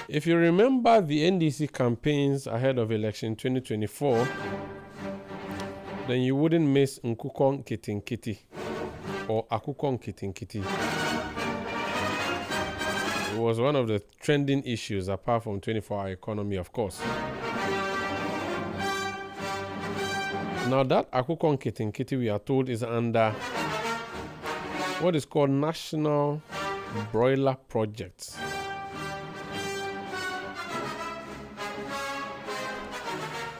If you remember the NDC campaigns ahead of election 2024, then you wouldn't miss Nkukong Kitinkiti or Akukong Kitinkiti. It was one of the trending issues apart from 24-hour economy, of course. Now that Akukong Kitinkiti, we are told, is under what is called National Broiler Project.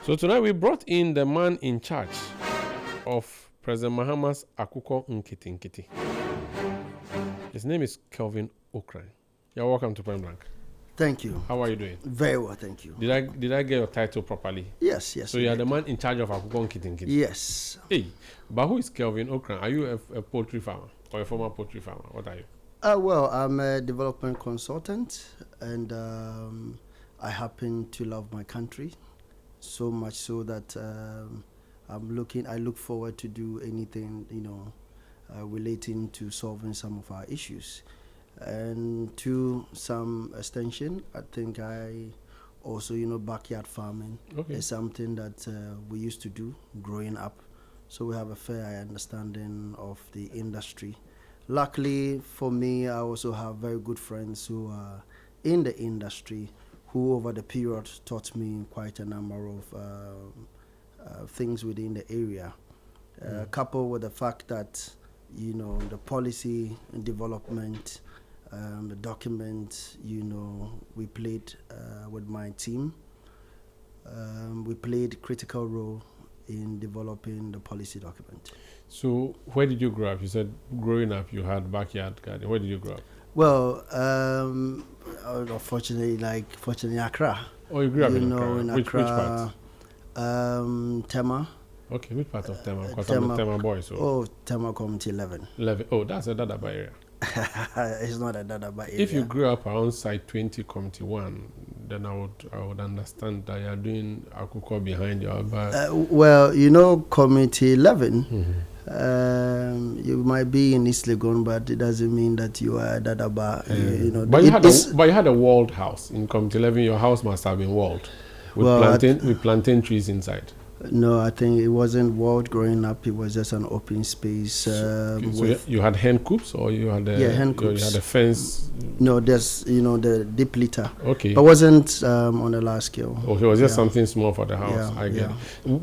So tonight we brought in the man in charge of President Mahama's Akukong Nkitinkiti. His name is Kelvin Ocran. You're welcome to Point Blank. Thank you. How are you doing? Very well, thank you. Did I get your title properly? Yes. So you are the man in charge of Akukong Nkitinkiti? Yes. Hey, but who is Kelvin Ocran? Are you a poultry farmer or a former poultry farmer? What are you? Well, I'm a development consultant, and I happen to love my country so much so that I look forward to do anything, relating to solving some of our issues. And to some extension, I think I also, backyard farming is something that we used to do growing up. So we have a fair understanding of the industry. Luckily for me, I also have very good friends who are in the industry who over the period taught me quite a number of things within the area. Coupled with the fact that, the policy and development, the document, we played with my team. We played critical role in developing the policy document. So where did you grow up? You said growing up you had backyard garden. Where did you grow up? Well, fortunately Accra. Oh, you grew up in Accra. In Which Accra, part? Tema. Okay, which part of Tema? Because I'm a Tema boy. So. Oh, Tema Community 11. 11. Oh, that's a Dadaba area. It's not a Dadaba area. If you grew up around side 20, Community 1, then I would understand that you're doing Akuko behind your back. Well, Community 11, you might be in East Legon, but it doesn't mean that you are a Dadaba. But you had a walled house. In Community 11, your house must have been walled with plantain trees inside. No, I think it wasn't walled growing up. It was just an open space. So you had hen coops, or you had hen coops. You had a fence. No, there's the deep litter. Okay, but wasn't on a large scale. Okay, it was just something small for the house. I get it.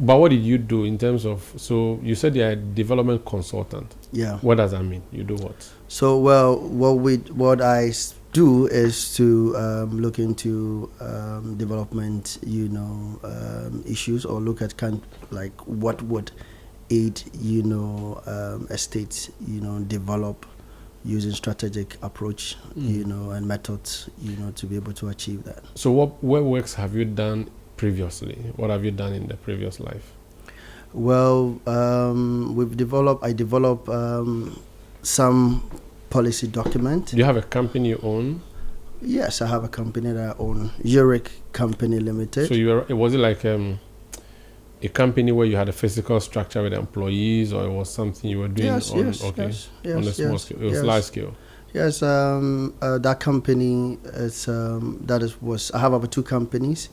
But what did you do in terms of? So you said you're a development consultant. Yeah. What does that mean? You do what? So what I do is to look into development, issues, or look at what would aid, estates, develop using strategic approach, and methods, to be able to achieve that. So what works have you done previously? What have you done in the previous life? Well, I developed some policy document. Do you have a company you own? Yes, I have a company that I own, Zurich Company Limited. So was it like a company where you had a physical structure with employees, or it was something you were doing on a small scale? It was large scale. Yes, that company is I have over two companies.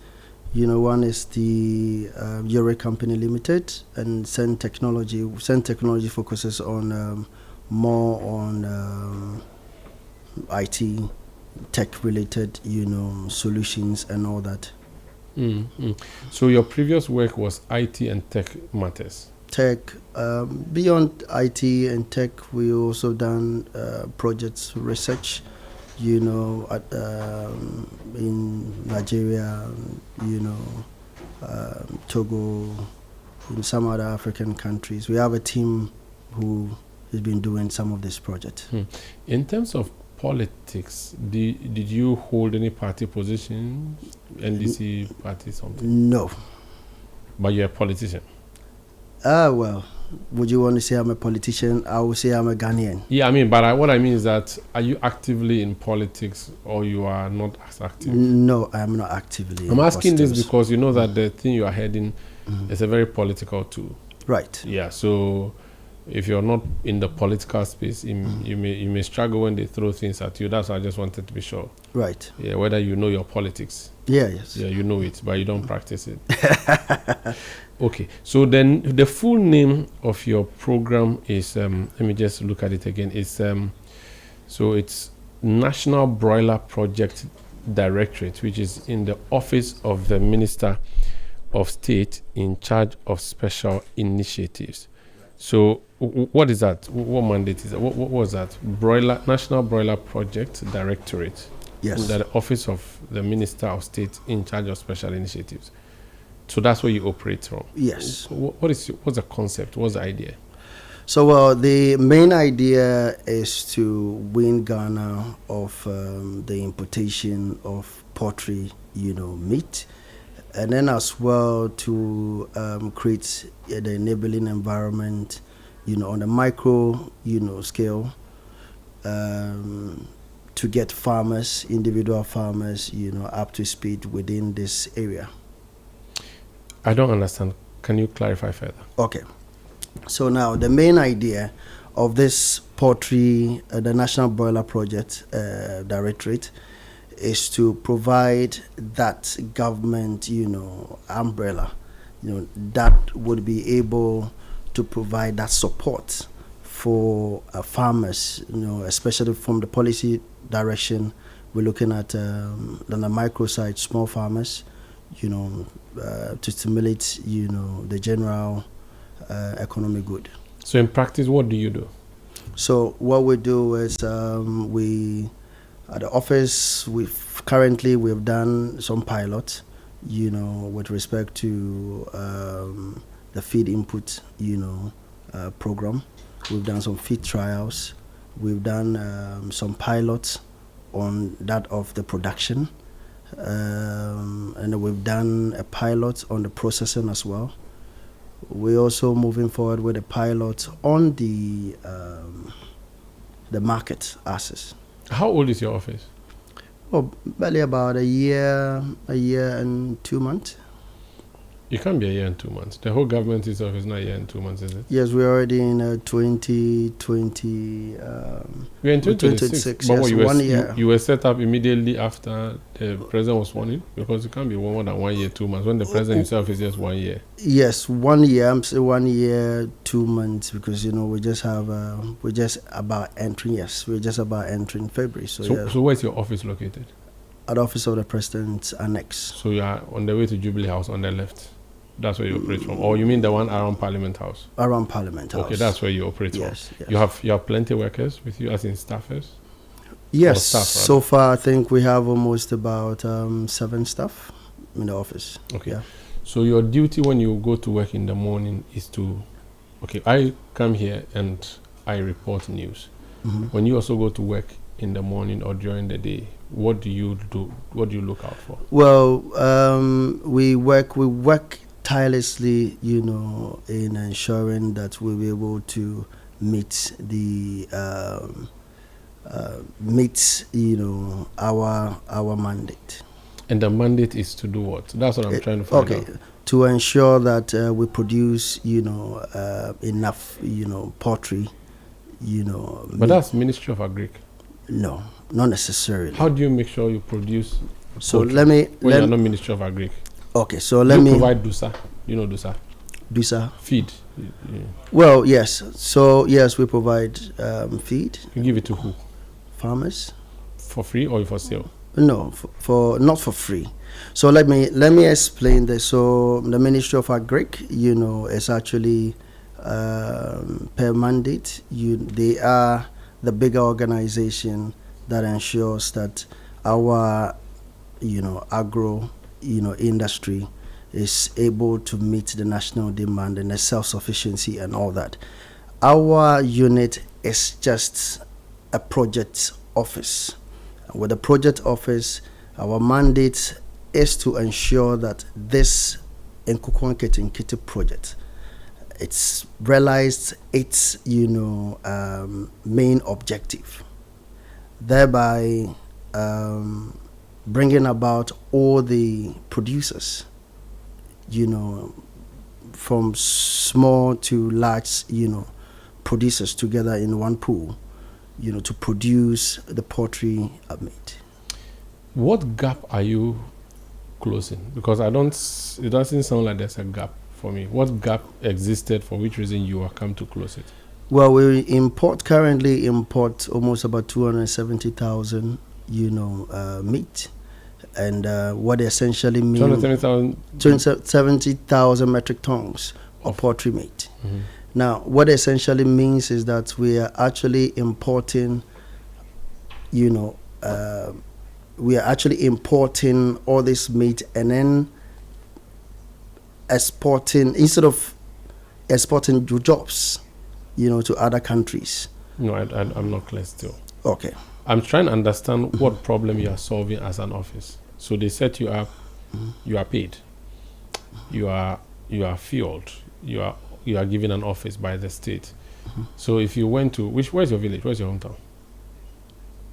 One is the Zurich Company Limited, and Sen Technology. Sen Technology focuses on more on IT, tech-related, solutions and all that. So your previous work was IT and tech matters? Tech. Beyond IT and tech, we also done projects, research, in Nigeria, Togo, in some other African countries. We have a team who has been doing some of this project. In terms of politics, did you hold any party position, NDC party, something? No. But you're a politician? Well, would you want to say I'm a politician? I would say I'm a Ghanaian. Yeah, but what I mean is that, are you actively in politics, or you are not as active? No, I'm not actively. I'm asking this because you know that the thing you are heading is a very political tool. Right. Yeah, so if you're not in the political space, you may struggle when they throw things at you. That's why I just wanted to be sure. Right. Yeah, whether you know your politics. Yeah, yes. Yeah, you know it, but you don't practice it. Okay, so then the full name of your program is, let me just look at it again. It's so it's National Broiler Project Directorate, which is in the office of the Minister of State in charge of special initiatives. So what is that? What mandate is that? What was that? National Broiler Project Directorate. Yes. The office of the Minister of State in charge of special initiatives. So that's where you operate from. Yes. What's the concept? What's the idea? So the main idea is to win Ghana of the importation of poultry, meat, and then as well to create the enabling environment, on a micro, scale, to get farmers, individual farmers, up to speed within this area. I don't understand. Can you clarify further? Okay. So now the main idea of this poultry, the National Broiler Project Directorate, is to provide that government, umbrella, that would be able to provide that support for farmers, especially from the policy direction. We're looking at on the micro side, small farmers, to stimulate, the general economic good. So in practice, what do you do? So what we do is we at the office we've done some pilot, with respect to the feed input, program. We've done some feed trials. We've done some pilots on that of the production, and we've done a pilot on the processing as well. We're also moving forward with a pilot on the market access. How old is your office? Oh, barely about a year and 2 months. You can't be a year and 2 months. The whole government itself is not a year and 2 months, is it? Yes, we're already in 2020. We're in 2026. But yes, 1 year. You were set up immediately after the president was sworn in? Because it can't be more than 1 year, 2 months, when the president himself is just 1 year. Yes, 1 year. I'm saying 1 year, 2 months, because we just have we're just about entering. Yes, we're just about entering February. So where's your office located? At the office of the president's annex. So you are on the way to Jubilee House on the left. That's where you operate from. Or you mean the one around Parliament House? Around Parliament House. Okay, that's where you operate from. Yes. You have plenty of workers with you, as in staffers? Yes. Staff, so far, I think we have almost about 7 staff in the office. Okay. Yeah. So your duty when you go to work in the morning is to, I come here and I report news. Mm-hmm. When you also go to work in the morning or during the day, what do you do? What do you look out for? Well, we work tirelessly, in ensuring that we'll be able to meet the our mandate. And the mandate is to do what? That's what I'm trying to find out. To ensure that we produce, enough, poultry, But that's Ministry of Agric. No, not necessarily. How do you make sure you produce? So when you're not Ministry of Agric. Okay, so let me provide DUSA. You know DUSA. DUSA Feed. Yeah. Well, yes. So yes, we provide feed. You give it to who? Farmers. For free or for sale? No, for not for free. So let me explain this. So the Ministry of Agric, is actually per mandate. They are the bigger organization that ensures that our agro industry is able to meet the national demand and the self-sufficiency and all that. Our unit is just a project office. With the project office, our mandate is to ensure that this Nkuku Nkiti project, it's realized its main objective, thereby bringing about all the producers, from small to large, producers together in one pool, to produce the poultry meat. What gap are you closing? Because it doesn't sound like there's a gap for me. What gap existed, for which reason you are come to close it? Well, we currently import almost about 270,000, meat. And what essentially means 270,000 metric tons of poultry meat. Mm-hmm. Now, what essentially means is that we are actually importing, all this meat and then instead of exporting jobs, to other countries. No, I'm not clear still. Okay. I'm trying to understand what problem you are solving as an office. So they set you up, you are paid, you are fueled, you are given an office by the state. So if you went to where's your village? Where's your hometown?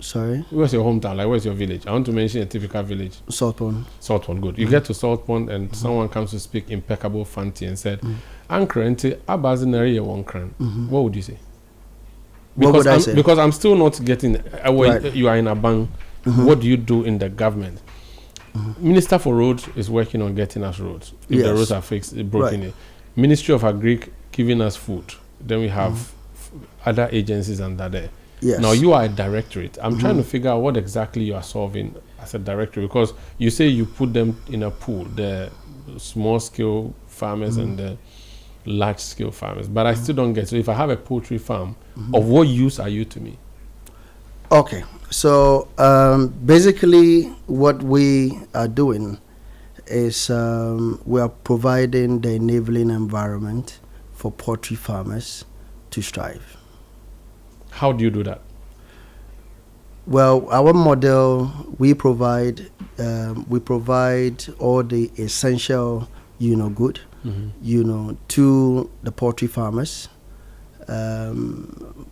Sorry? Where's your hometown? Like, where's your village? I want to mention a typical village. Saltpond. Saltpond, good. You get to Saltpond and someone comes to speak impeccable Fanti and said, Ankrente, Abazinari Wonkran. What would you say? What would I say? Because I'm still not getting, Right. you are in a bank. What do you do in the government? Minister for Roads is working on getting us roads. If the roads are fixed, broken. Right. Ministry of Agri giving us food. Then we have other agencies under there. Yes. Now you are a directorate. I'm trying to figure out what exactly you are solving as a directorate, because you say you put them in a pool, the small scale farmers and the large scale farmers. But I still don't get. So if I have a poultry farm, of what use are you to me? Okay. So basically what we are doing is we are providing the enabling environment for poultry farmers to strive. How do you do that? Well, our model, we provide all the essential, good, to the poultry farmers.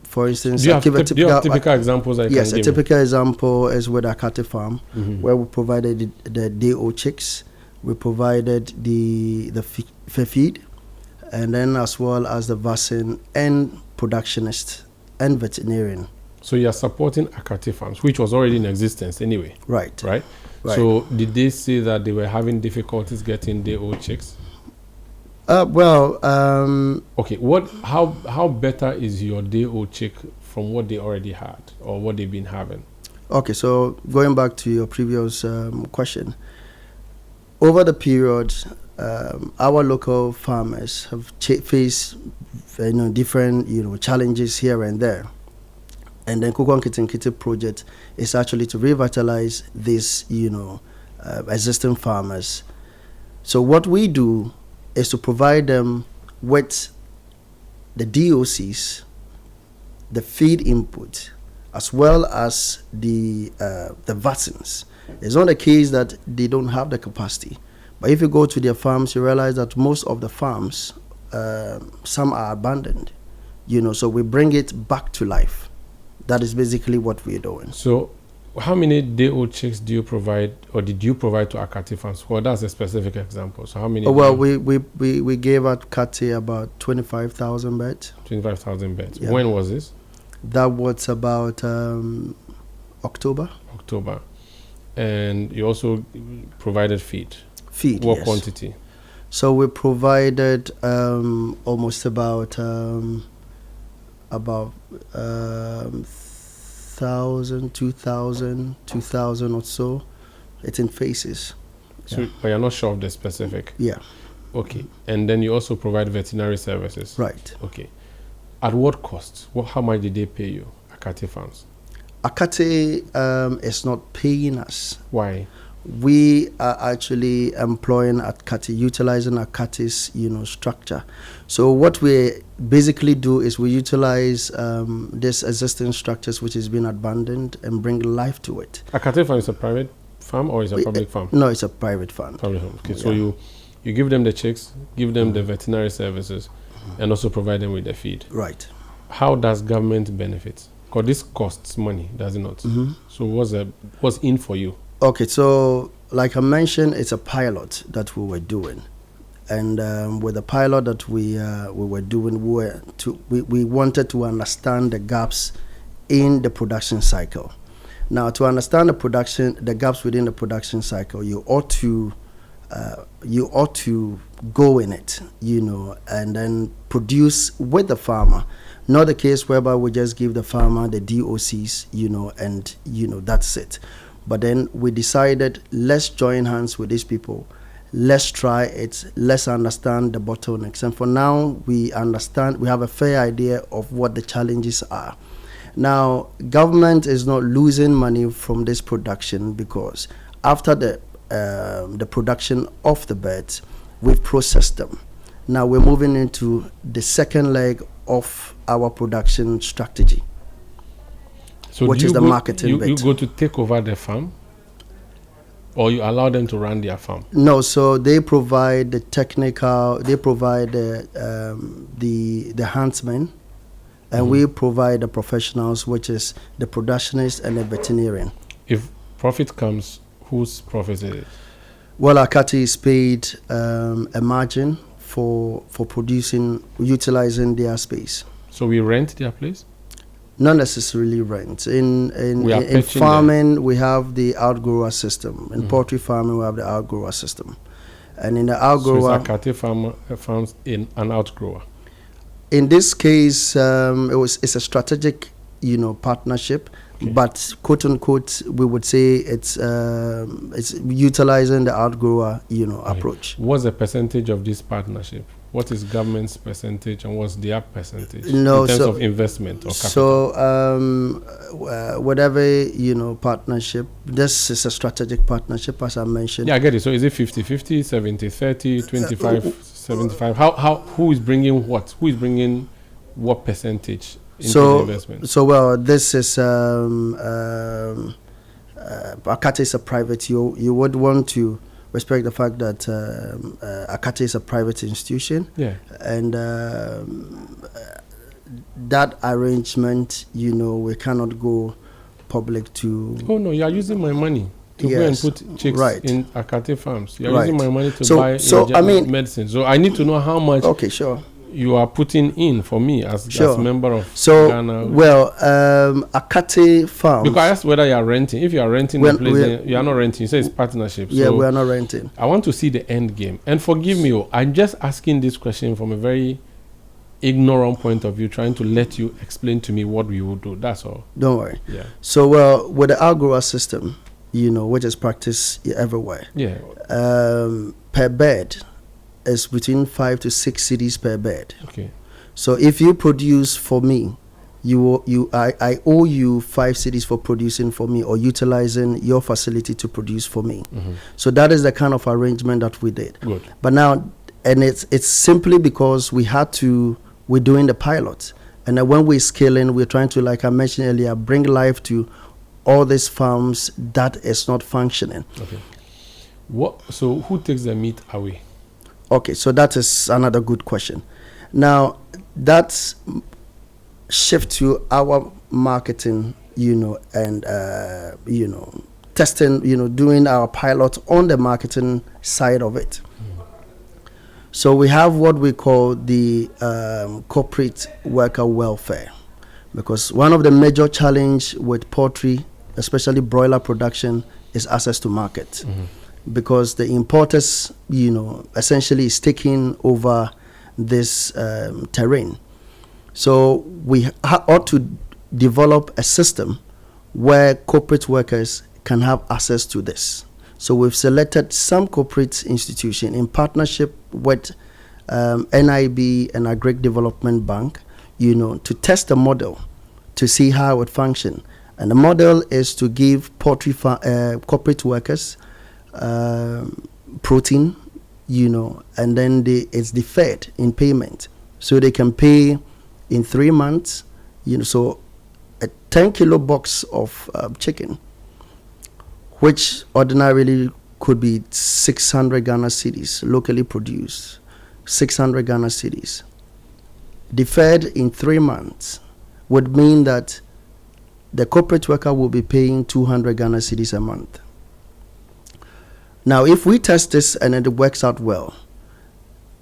For instance, do you have typical examples? Yes, a typical example is with our cattle farm, where we provided the DO chicks, we provided the feed, and then as well as the vaccine and productionist and veterinarian. So you are supporting Akati farms, which was already in existence anyway. Right. Right. So did they say that they were having difficulties getting their old chicks? Okay. How better is your day old chick from what they already had or what they've been having? Okay. So going back to your previous question, over the period, our local farmers have faced different challenges here and there, and then Kuku Nkitinkitin project is actually to revitalize these existing farmers. So what we do is to provide them with the DOCs, the feed input, as well as the vaccines. It's not the case that they don't have the capacity, but if you go to their farms, you realize that most of the farms, some are abandoned, so we bring it back to life. That is basically what we're doing. So how many day-old chicks do you provide, or did you provide to Akati farms? Well, that's a specific example. So how many? We gave Akati about 25,000 beds. 25,000 beds. Yeah. When was this? That was about October. October. And you also provided feed. Feed, what yes. quantity? So we provided almost about 1,000, 2,000 or so. It's in phases. So, but you're not sure of the specific? Yeah. Okay. And then you also provide veterinary services? Right. Okay. At what cost? How much did they pay you, Akati farms? Akati is not paying us. Why? We are actually employing Akati, utilizing Akati's structure. So what we basically do is we utilize this existing structures which has been abandoned and bring life to it. Akati farm is a private farm or is a public farm? No, it's a private farm. Private farm. Okay, so you give them the chicks, give them the veterinary services, and also provide them with the feed. Right. How does government benefit? Because this costs money, does it not? So what's in for you? Okay, so like I mentioned, it's a pilot that we were doing. And with the pilot that we were doing, we wanted to understand the gaps in the production cycle. Now, to understand the gaps within the production cycle, you ought to go in it, and then produce with the farmer. Not the case whereby we just give the farmer the DOCs, and that's it. But then we decided, let's join hands with these people. Let's try it. Let's understand the bottlenecks. And for now, we have a fair idea of what the challenges are. Now, government is not losing money from this production because after the production of the birds, we've processed them. Now we're moving into the second leg of our production strategy, which is the marketing bit. You go to take over the farm, or you allow them to run their farm? No, so they provide the technical, they provide the huntsmen, and we provide the professionals, which is the productionist and the veterinarian. If profit comes, whose profit is it? Well, Akati is paid a margin for utilizing their space. So we rent their place? Not necessarily rent. In farming, we have the outgrower system. In poultry farming, we have the outgrower system. And in the outgrower... So it's Akati farms in an outgrower? In this case, it's a strategic, partnership. Okay. But quote unquote, we would say it's utilizing the outgrower, approach. What's the percentage of this partnership? What is government's percentage and what's their percentage in terms of investment or capital? So whatever partnership, this is a strategic partnership, as I mentioned. Yeah, I get it. So is it 50-50, 70-30, 25-75? Who is bringing what? Who is bringing what percentage into the investment? So this is Akati is a private. You would want to respect the fact that Akati is a private institution. Yeah. And that arrangement, we cannot go public to. Oh no, you are using my money to go and put chicks in Akati farms. You are using my money to buy medicine. So I need to know how much. Okay, sure. You are putting in for me as a member of Ghana. Well, Akati farms. Because I asked whether you are renting. If you are renting the place, you are not renting. You say it's partnership. Yeah, we are not renting. I want to see the end game. And forgive me, I'm just asking this question from a very ignorant point of view, trying to let you explain to me what we will do. That's all. Don't worry. Yeah. So, with the outgrower system, which is practiced everywhere. Yeah. Per bed is between 5 to 6 cedis per bed. Okay. So if you produce for me, I owe you 5 cedis for producing for me or utilizing your facility to produce for me. So that is the kind of arrangement that we did. Good. But now, and it's simply because we're doing the pilot. And then when we're scaling, we're trying to, like I mentioned earlier, bring life to all these farms that is not functioning. Okay. So who takes the meat away? Okay, so that is another good question. Now, that's shift to our marketing, and, testing, doing our pilot on the marketing side of it. So we have what we call the corporate worker welfare, because one of the major challenge with poultry, especially broiler production, is access to market. Because the importers, essentially is taking over this terrain. So we ought to develop a system where corporate workers can have access to this. So we've selected some corporate institution in partnership with NIB and Agric Development Bank, to test the model to see how it functions. And the model is to give poultry corporate workers protein, and then it's deferred in payment. So they can pay in 3 months, so a 10-kilo box of chicken, which ordinarily could be 600 Ghana cedis, locally produced, 600 Ghana cedis, deferred in 3 months, would mean that the corporate worker will be paying 200 Ghana cedis a month. Now, if we test this and it works out well,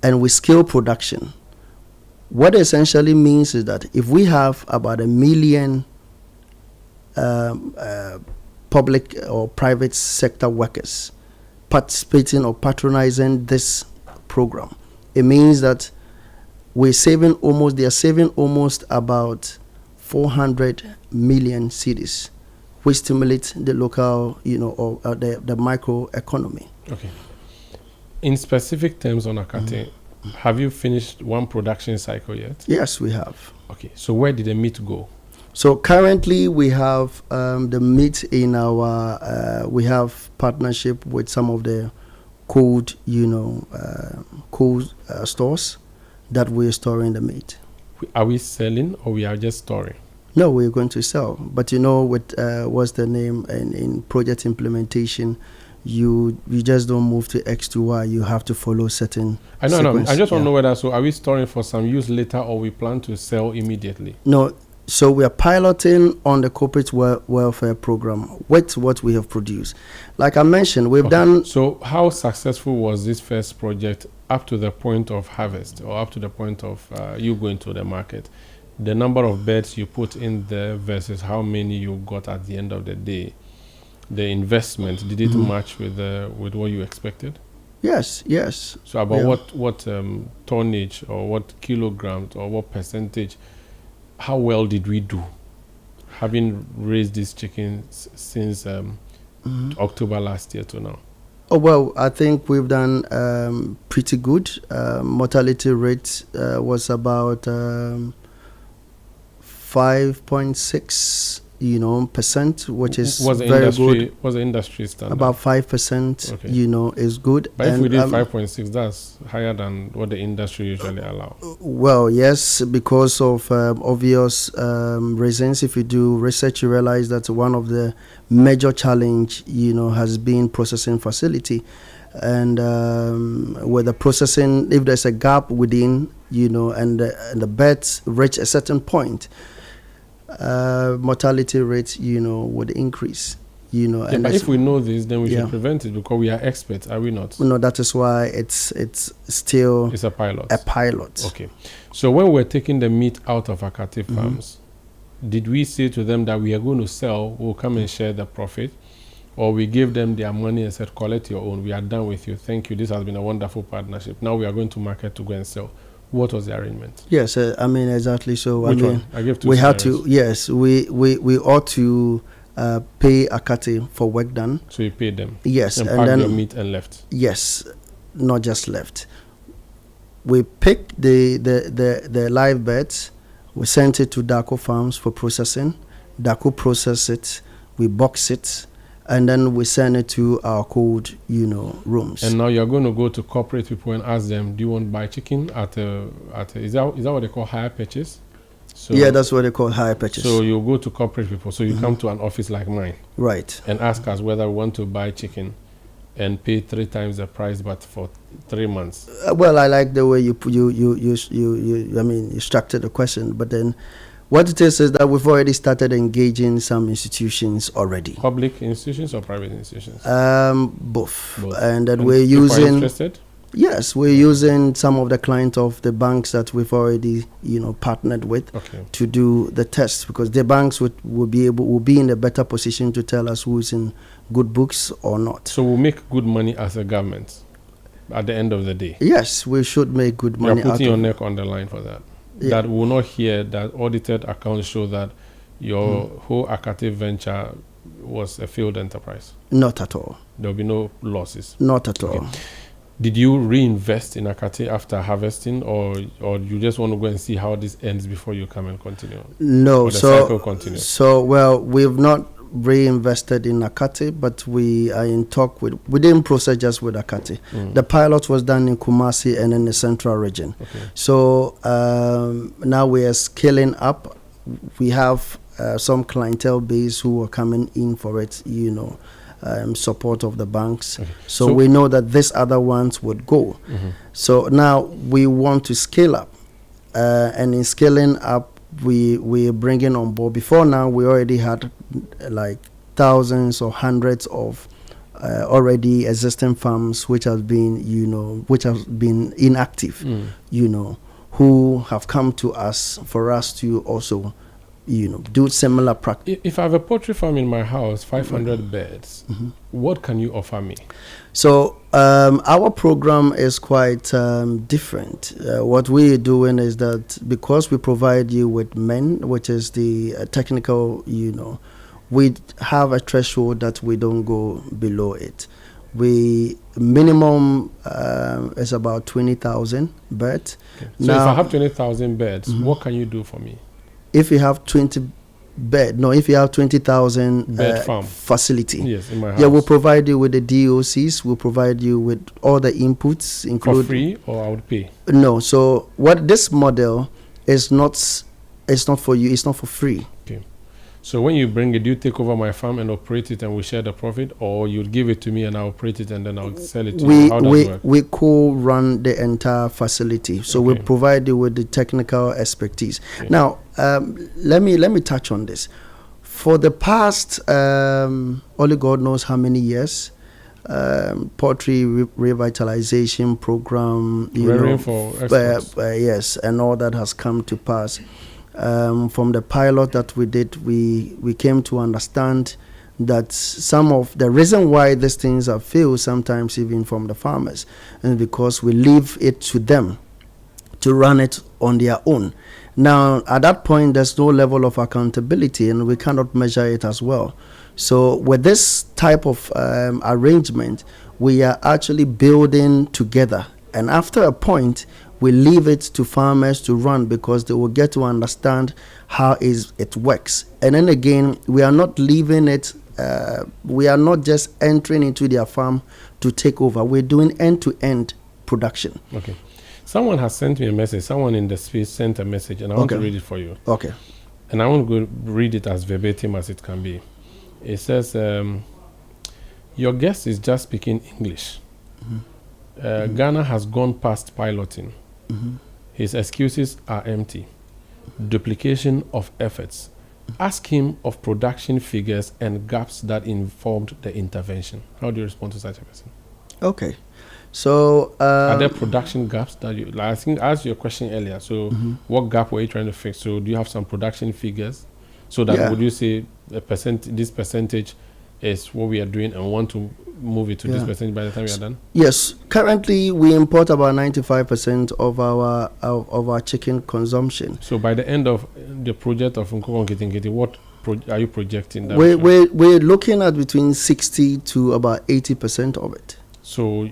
and we scale production. What essentially means is that if we have about 1 million public or private sector workers participating or patronizing this program, it means that they are saving almost about 400 million cedis, which stimulates the local, or the micro economy. Okay. In specific terms on Akate, have you finished one production cycle yet? Yes, we have. Okay. So where did the meat go? So currently we have the meat in our, we have partnership with some of the cold stores that we're storing the meat. Are we selling or we are just storing? No, we're going to sell. But with what's the name, in project implementation, you just don't move to X to Y. You have to follow certain I know. I just want to know whether, so are we storing for some use later or we plan to sell immediately? No. So we are piloting on the corporate welfare program with what we have produced. Like I mentioned, we've done... So how successful was this first project up to the point of harvest or up to the point of you going to the market? The number of birds you put in there versus how many you got at the end of the day. The investment, did it match with what you expected? Yes. So about what tonnage or what kilograms or what percentage, how well did we do having raised these chickens since October last year to now? Oh, well, I think we've done pretty good. Mortality rate was about 5.6 percent, which is very good. What's the industry standard? About 5%, is good. But if we did 5.6, that's higher than what the industry usually allow. Well, yes, because of obvious reasons. If you do research, you realize that one of the major challenge, has been processing facility. And with the processing, if there's a gap within, and the birds reach a certain point, mortality rate, would increase, but if we know this, then we should prevent it because we are experts, are we not? No, that is why it's still... It's a pilot. Okay. So when we're taking the meat out of Akate farms, did we say to them that we are going to sell, we'll come and share the profit, or we give them their money and said, collect your own, we are done with you, thank you, this has been a wonderful partnership, now we are going to market to go and sell? What was the arrangement? Yes, exactly. So Which one? I give two we scenarios. had to. Yes, we ought to pay Akate for work done. So you paid them. Yes, and packed your meat and left. Yes, not just left. We picked the live birds. We sent it to Daco Farms for processing. Daco processed it. We box it. And then we send it to our cold, rooms. And now you're going to go to corporate people and ask them, do you want to buy chicken at is that what they call hire purchase? So yeah, that's what they call hire purchase. So you go to corporate people. So you come to an office like mine. Right. And ask us whether we want to buy chicken and pay 3 times the price, but for 3 months. Well, I like the way you structured the question, but then what it is that we've already started engaging some institutions already. Public institutions or private institutions? Both. And that we're using... Are interested? Yes, we're using some of the clients of the banks that we've already, partnered with to do the tests, because the banks will be in a better position to tell us who's in good books or not. So we'll make good money as a government at the end of the day? Yes, we should make good money. You're putting your neck on the line for that. Yeah. That will not hear that audited accounts show that your whole Akate venture was a failed enterprise. Not at all. There will be no losses. Not at all. Did you reinvest in Akate after harvesting, or you just want to go and see how this ends before you come and continue? No, or the cycle continues? So we've not reinvested in Akate, but we are in talk with. We didn't process just with Akate. The pilot was done in Kumasi and in the central region. So now we are scaling up. We have some clientele base who are coming in for it, support of the banks. So we know that these other ones would go. So now we want to scale up, and in scaling up, we're bringing on board. Before now, we already had like thousands or hundreds of already existing farms which have been, which have been inactive, who have come to us for us to also, do similar practice. If I have a poultry farm in my house, 500 birds, what can you offer me? So our program is quite different. What we're doing is that because we provide you with men, which is the technical, we have a threshold that we don't go below it. We minimum is about 20,000 birds. Okay. So if I have 20,000 birds, what can you do for me? If you have 20,000 bird farm facility, yes, in my house. Yeah, we'll provide you with the DOCs. We'll provide you with all the inputs, including for free, or I would pay. No. So what this model is not, it's not for you. It's not for free. Okay. So when you bring it, do you take over my farm and operate it, and we share the profit, or you give it to me and I'll operate it and then I'll sell it to you? How does it work? We co-run the entire facility, so we provide you with the technical expertise. Okay. Now, let me touch on this. For the past, only God knows how many years, poultry revitalization program, yes, and all that has come to pass. From the pilot that we did, we came to understand that some of the reason why these things are failed sometimes even from the farmers, and because we leave it to them to run it on their own. Now, at that point, there's no level of accountability, and we cannot measure it as well. So with this type of arrangement, we are actually building together, and after a point, we leave it to farmers to run, because they will get to understand how it works. And then again, we are not leaving it, we are not just entering into their farm to take over. We're doing end-to-end production. Okay. Someone has sent me a message. Someone in the space sent a message, and I want to read it for you. Okay. And I want to read it as verbatim as it can be. It says, your guest is just speaking English. Ghana has gone past piloting. His excuses are empty. Duplication of efforts. Ask him of production figures and gaps that informed the intervention. How do you respond to such a person? Okay. So are there production gaps that you, like, I think I asked you a question earlier. So what gap were you trying to fix? So do you have some production figures? So that would you say this percentage is what we are doing, and want to move it to this percentage by the time we are done? Yes. Currently, we import about 95% of our chicken consumption. So by the end of the project of Nkoko Nkiti, what are you projecting? That we're looking at between 60 to about 80% of it. So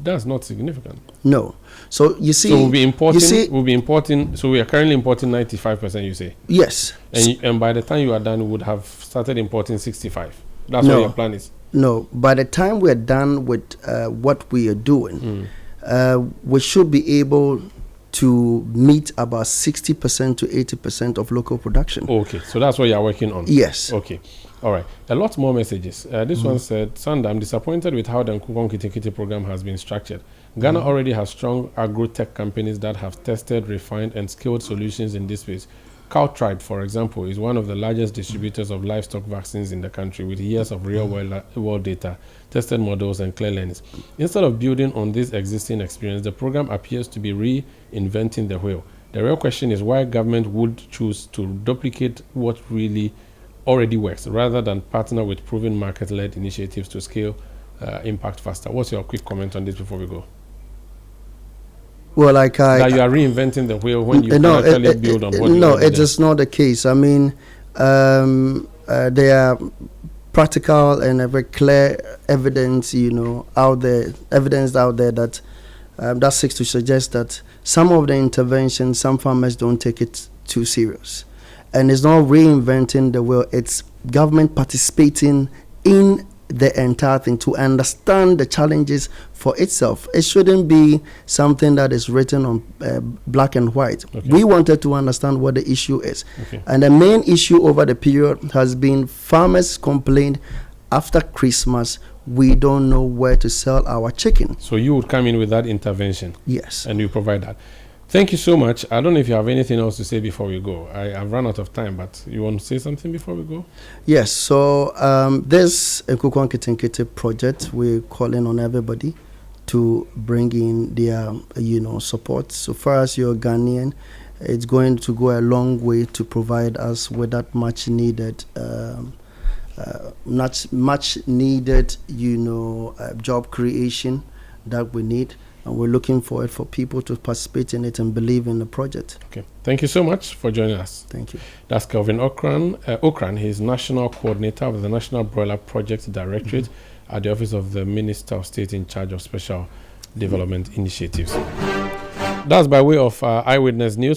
that's not significant. No. So you see, so we'll be importing. So we are currently importing 95%. You say? Yes. And by the time you are done, we would have started importing 65. That's what your plan is. No, by the time we're done with what we are doing, we should be able to meet about 60% to 80% of local production. Okay, so that's what you're working on. Yes. Okay, all right. A lot more messages. This one said, Sanda, I'm disappointed with how the Nkoko Nkiti program has been structured. Ghana already has strong agro-tech companies that have tested, refined, and scaled solutions in this space. Cow Tribe, for example, is one of the largest distributors of livestock vaccines in the country, with years of real-world data, tested models, and clear learnings. Instead of building on this existing experience, the program appears to be reinventing the wheel. The real question is why government would choose to duplicate what really already works, rather than partner with proven market-led initiatives to scale impact faster. What's your quick comment on this before we go? Well, that you are reinventing the wheel when you can actually build on what you No, it is not the case. I mean, there are practical and very clear evidence, out there that that seeks to suggest that some of the interventions, some farmers don't take it too serious. And it's not reinventing the wheel, it's government participating in the entire thing to understand the challenges for itself. It shouldn't be something that is written on black and white. Okay. We wanted to understand what the issue is. Okay. And the main issue over the period has been farmers complained after Christmas, we don't know where to sell our chicken. So you would come in with that intervention? Yes. And you provide that. Thank you so much. I don't know if you have anything else to say before we go. I've run out of time, but you want to say something before we go? Yes, so this Nkukwan Kitinkiti project, we're calling on everybody to bring in their, support. So far as you're Ghanaian, it's going to go a long way to provide us with that much needed, job creation that we need. And we're looking forward for people to participate in it and believe in the project. Okay. Thank you so much for joining us. Thank you. That's Kelvin Ocran. He's National Coordinator of the National Broiler Project Directorate at the Office of the Minister of State in charge of Special Development Initiatives. That's by way of Eyewitness News.